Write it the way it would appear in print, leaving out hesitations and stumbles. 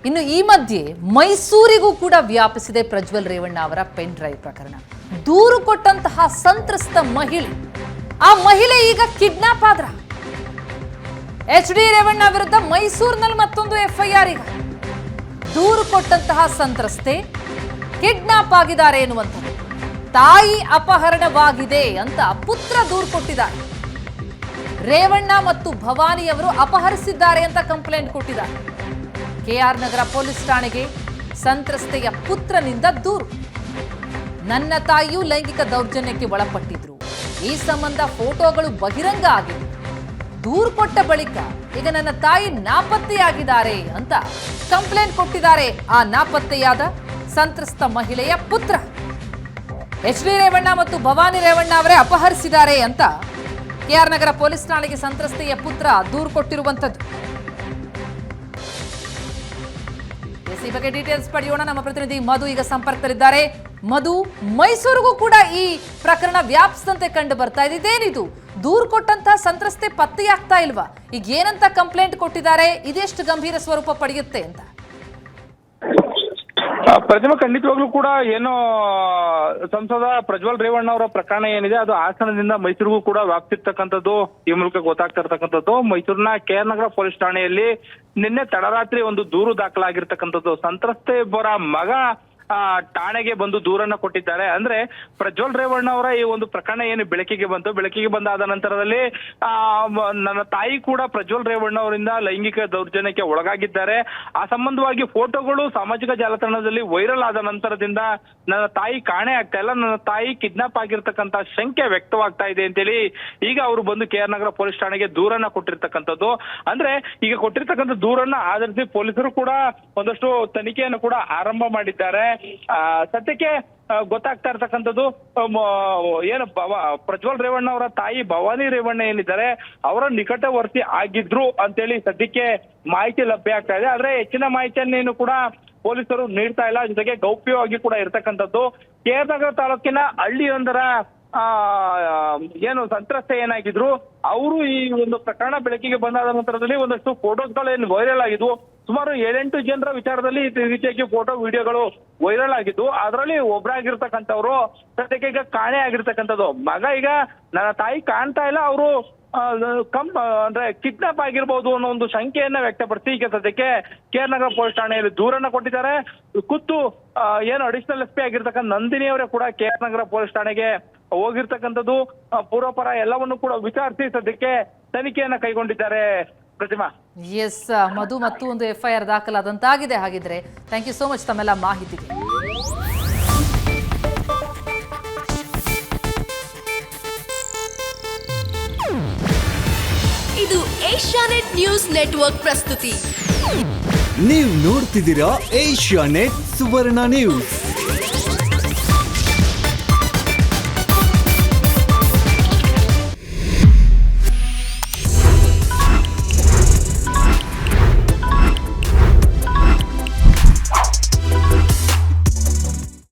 ಇನ್ನು ಈ ಮಧ್ಯೆ ಮೈಸೂರಿಗೂ ಕೂಡ ವ್ಯಾಪಿಸಿದೆ ಪ್ರಜ್ವಲ್ ರೇವಣ್ಣ ಅವರ ಪೆನ್ ಡ್ರೈವ್ ಪ್ರಕರಣ. ದೂರು ಕೊಟ್ಟಂತಹ ಸಂತ್ರಸ್ತ ಮಹಿಳೆ, ಆ ಮಹಿಳೆ ಈಗ ಕಿಡ್ನಾಪ್ ಆದ್ರ. HD ರೇವಣ್ಣ ವಿರುದ್ಧ ಮೈಸೂರಿನಲ್ಲಿ ಮತ್ತೊಂದು FIR. ಈಗ ದೂರು ಕೊಟ್ಟಂತಹ ಸಂತ್ರಸ್ತೆ ಕಿಡ್ನಾಪ್ ಆಗಿದ್ದಾರೆ ಎನ್ನುವಂಥದ್ದು, ತಾಯಿ ಅಪಹರಣವಾಗಿದೆ ಅಂತ ಪುತ್ರ ದೂರು ಕೊಟ್ಟಿದ್ದಾರೆ. ರೇವಣ್ಣ ಮತ್ತು ಭವಾನಿ ಅವರು ಅಪಹರಿಸಿದ್ದಾರೆ ಅಂತ ಕಂಪ್ಲೇಂಟ್ ಕೊಟ್ಟಿದ್ದಾರೆ. KR ನಗರ ಪೊಲೀಸ್ ಠಾಣೆಗೆ ಸಂತ್ರಸ್ತೆಯ ಪುತ್ರನಿಂದ ದೂರು. ನನ್ನ ತಾಯಿಯು ಲೈಂಗಿಕ ದೌರ್ಜನ್ಯಕ್ಕೆ ಒಳಪಟ್ಟಿದ್ರು, ಈ ಸಂಬಂಧ ಫೋಟೋಗಳು ಬಹಿರಂಗ ಆಗಿವೆ. ದೂರು ಕೊಟ್ಟ ಬಳಿಕ ಈಗ ನನ್ನ ತಾಯಿ ನಾಪತ್ತೆಯಾಗಿದ್ದಾರೆ ಅಂತ ಕಂಪ್ಲೇಂಟ್ ಕೊಟ್ಟಿದ್ದಾರೆ ಆ ನಾಪತ್ತೆಯಾದ ಸಂತ್ರಸ್ತ ಮಹಿಳೆಯ ಪುತ್ರ. HD ರೇವಣ್ಣ ಮತ್ತು ಭವಾನಿ ರೇವಣ್ಣ ಅವರೇ ಅಪಹರಿಸಿದ್ದಾರೆ ಅಂತ KR ನಗರ ಪೊಲೀಸ್ ಠಾಣೆಗೆ ಸಂತ್ರಸ್ತೆಯ ಪುತ್ರ ದೂರು ಕೊಟ್ಟಿರುವಂತದ್ದು. ಈ ಬಗ್ಗೆ ಡೀಟೇಲ್ಸ್ ಪಡೆಯೋಣ. ನಮ್ಮ ಪ್ರತಿನಿಧಿ ಮಧು ಈಗ ಸಂಪರ್ಕದಲ್ಲಿದ್ದಾರೆ. ಮಧು, ಮೈಸೂರಿಗೂ ಕೂಡ ಈ ಪ್ರಕರಣ ವ್ಯಾಪಿಸಿದಂತೆ ಕಂಡು ಬರ್ತಾ ಇದೆ. ಇದೇನಿದು, ದೂರು ಕೊಟ್ಟಂತ ಸಂತ್ರಸ್ತೆ ಪತ್ತೆಯಾಗ್ತಾ ಇಲ್ವಾ? ಈಗ ಏನಂತ ಕಂಪ್ಲೇಂಟ್ ಕೊಟ್ಟಿದ್ದಾರೆ, ಇದೆಷ್ಟು ಗಂಭೀರ ಸ್ವರೂಪ ಪಡೆಯುತ್ತೆ ಅಂತ? ಪ್ರತಿಮಾ, ಖಂಡಿತವಾಗ್ಲೂ ಕೂಡ ಏನೋ ಸಂಸದ ಪ್ರಜ್ವಲ್ ರೇವಣ್ಣ ಅವರ ಪ್ರಕರಣ ಏನಿದೆ ಅದು ಹಾಸನದಿಂದ ಮೈಸೂರಿಗೂ ಕೂಡ ವ್ಯಾಪ್ತಿರ್ತಕ್ಕಂಥದ್ದು ಈ ಮೂಲಕ ಗೊತ್ತಾಗ್ತಾ ಇರ್ತಕ್ಕಂಥದ್ದು. ಮೈಸೂರಿನ KR ನಗರ ಪೊಲೀಸ್ ಠಾಣೆಯಲ್ಲಿ ನಿನ್ನೆ ತಡರಾತ್ರಿ ಒಂದು ದೂರು ದಾಖಲಾಗಿರ್ತಕ್ಕಂಥದ್ದು. ಸಂತ್ರಸ್ತೆ ಒಬ್ಬರ ಮಗ ಠಾಣೆಗೆ ಬಂದು ದೂರನ್ನ ಕೊಟ್ಟಿದ್ದಾರೆ. ಅಂದ್ರೆ ಪ್ರಜ್ವಲ್ ರೇವಣ್ಣ ಅವರ ಈ ಒಂದು ಪ್ರಕರಣ ಏನು ಬೆಳಕಿಗೆ ಬಂದಾದ ನಂತರದಲ್ಲಿ ನನ್ನ ತಾಯಿ ಕೂಡ ಪ್ರಜ್ವಲ್ ರೇವಣ್ಣ ಅವರಿಂದ ಲೈಂಗಿಕ ದೌರ್ಜನ್ಯಕ್ಕೆ ಒಳಗಾಗಿದ್ದಾರೆ. ಆ ಸಂಬಂಧವಾಗಿ ಫೋಟೋಗಳು ಸಾಮಾಜಿಕ ಜಾಲತಾಣದಲ್ಲಿ ವೈರಲ್ ಆದ ನಂತರದಿಂದ ನನ್ನ ತಾಯಿ ಕಾಣೆ ಆಗ್ತಾ ಇಲ್ಲ, ನನ್ನ ತಾಯಿ ಕಿಡ್ನಾಪ್ ಆಗಿರ್ತಕ್ಕಂಥ ಶಂಕೆ ವ್ಯಕ್ತವಾಗ್ತಾ ಇದೆ ಅಂತೇಳಿ ಈಗ ಅವರು ಬಂದು KR ನಗರ ಪೊಲೀಸ್ ಠಾಣೆಗೆ ದೂರನ್ನ ಕೊಟ್ಟಿರ್ತಕ್ಕಂಥದ್ದು. ಅಂದ್ರೆ ಈಗ ಕೊಟ್ಟಿರ್ತಕ್ಕಂಥ ದೂರನ್ನ ಆಧರಿಸಿ ಪೊಲೀಸರು ಕೂಡ ಒಂದಷ್ಟು ತನಿಖೆಯನ್ನು ಕೂಡ ಆರಂಭ ಮಾಡಿದ್ದಾರೆ. ಸದ್ಯಕ್ಕೆ ಗೊತ್ತಾಗ್ತಾ ಇರ್ತಕ್ಕಂಥದ್ದು ಏನು ಪ್ರಜ್ವಲ್ ರೇವಣ್ಣ ಅವರ ತಾಯಿ ಭವಾನಿ ರೇವಣ್ಣ ಏನಿದ್ದಾರೆ ಅವರ ನಿಕಟವರ್ತಿ ಆಗಿದ್ರು ಅಂತೇಳಿ ಸದ್ಯಕ್ಕೆ ಮಾಹಿತಿ ಲಭ್ಯ ಆಗ್ತಾ ಇದೆ. ಆದ್ರೆ ಹೆಚ್ಚಿನ ಮಾಹಿತಿಯನ್ನೇನು ಕೂಡ ಪೊಲೀಸರು ನೀಡ್ತಾ ಇಲ್ಲ. ಜೊತೆಗೆ ಗೌಪ್ಯವಾಗಿ ಕೂಡ ಇರ್ತಕ್ಕಂಥದ್ದು. KR ನಗರ ತಾಲೂಕಿನ ಹಳ್ಳಿಯೊಂದರ ಏನು ಸಂತ್ರಸ್ತೆ ಏನಾಗಿದ್ರು ಅವರು ಈ ಒಂದು ಪ್ರಕರಣ ಬೆಳಕಿಗೆ ಬಂದಾದ ನಂತರದಲ್ಲಿ ಒಂದಷ್ಟು ಫೋಟೋಸ್ಗಳು ಏನು ವೈರಲ್ ಆಗಿದ್ವು. ಸುಮಾರು 7-8 ಜನರ ವಿಚಾರದಲ್ಲಿ ಈ ರೀತಿಯಾಗಿ ಫೋಟೋ ವಿಡಿಯೋಗಳು ವೈರಲ್ ಆಗಿದ್ದು, ಅದರಲ್ಲಿ ಒಬ್ಬರಾಗಿರ್ತಕ್ಕಂಥವ್ರು ಸದ್ಯಕ್ಕೆ ಈಗ ಕಾಣೆ ಆಗಿರ್ತಕ್ಕಂಥದ್ದು. ಮಗ ಈಗ ನನ್ನ ತಾಯಿ ಕಾಣ್ತಾ ಇಲ್ಲ, ಅವರು ಅಂದ್ರೆ ಕಿಡ್ನಾಪ್ ಆಗಿರ್ಬೋದು ಅನ್ನೋ ಒಂದು ಶಂಕೆಯನ್ನ ವ್ಯಕ್ತಪಡಿಸಿ ಈಗ ಸದ್ಯಕ್ಕೆ KR ನಗರ ಪೊಲೀಸ್ ಠಾಣೆಯಲ್ಲಿ ದೂರನ್ನ ಕೊಟ್ಟಿದ್ದಾರೆ. ಖುದ್ದು ಏನು ಅಡಿಷನಲ್ SP ಆಗಿರ್ತಕ್ಕಂಥ ನಂದಿನಿ ಅವರೇ ಕೂಡ KR ನಗರ ಪೊಲೀಸ್ ಠಾಣೆಗೆ ಹೋಗಿರ್ತಕ್ಕಂಥದ್ದು. ಪೂರ್ವಪರ ಎಲ್ಲವನ್ನು ಕೂಡ ವಿಚಾರಿಸಿ ಸದ್ಯಕ್ಕೆ ತನಿಖೆಯನ್ನ ಕೈಗೊಂಡಿದ್ದಾರೆ. ಪ್ರತಿಮಾ, ಎಸ್ ಮಧು, ಮತ್ತು ಒಂದು FIR ದಾಖಲಾದಂತಾಗಿದೆ. ಹಾಗಿದ್ರೆ ಥ್ಯಾಂಕ್ ಯು ಸೋ ಮಚ್ ತಮ್ಮೆಲ್ಲ ಮಾಹಿತಿಗೆ. ಇದು ಏಷ್ಯಾನೆಟ್ ನ್ಯೂಸ್ ನೆಟ್ವರ್ಕ್ ಪ್ರಸ್ತುತಿ. ನೀವು ನೋಡ್ತಿದ್ದೀರಾ ಏಷ್ಯಾನೆಟ್ ಸುವರ್ಣ ನ್ಯೂಸ್.